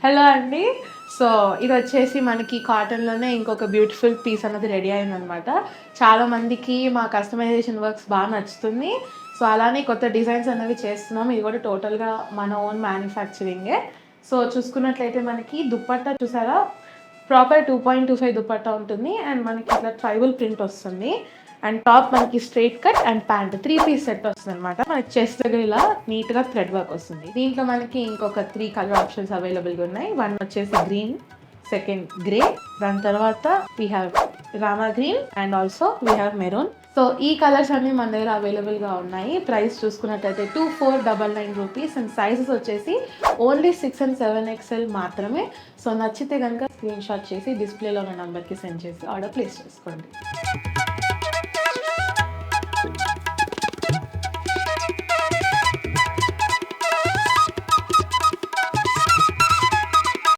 Hello అండి. So, ఇదొచ్చేసి మనకి కాటన్‌లోనే ఇంకొక బ్యూటిఫుల్ పీస్ అన్నది రెడీ అయిందనమాట. చాలా మందికి మా కస్టమైజేషన్ వర్క్స్ నచ్చుతుంది. సో, అలానే కొత్త డిజైన్స్ అనేవి చేస్తున్నాం. ఇది కూడా టోటల్‌గా మన ఓన్ మ్యానుఫ్యాక్చరింగే. సో, చూసుకున్నట్లయితే మనకి దుపట్టా చూసారా? ప్రాపర్ 2.25 దుపట్టా ఉంటుంది. అండ్ మనకి ఇట్లా ట్రైబల్ ప్రింట్ వస్తుంది. అండ్ టాప్ మనకి straight cut and pant 3 piece set వస్తుందనమాట. మనకి చెస్ట్ దగ్గర ఇలా నీట్‌గా థ్రెడ్ వర్క్ వస్తుంది. దీంట్లో మనకి ఇంకొక 3 కలర్ ఆప్షన్స్ అవైలబుల్‌గా ఉన్నాయి. వన్ వచ్చేసి గ్రీన్, సెకండ్ గ్రే, దాని తర్వాత we have Rama green and also we have maroon. So ఈ కలర్స్ అన్నీ మన దగ్గర అవైలబుల్‌గా ఉన్నాయి. ప్రైస్ చూసుకున్నట్టయితే 2499 రూపీస్ అండ్ సైజెస్ వచ్చేసి ఓన్లీ 6 and 7 XL మాత్రమే. సో నచ్చితే కనుక స్క్రీన్ షాట్ చేసి డిస్ప్లేలో ఉన్న నెంబర్కి సెండ్ చేసి ఆర్డర్ ప్లేస్ చేసుకోండి.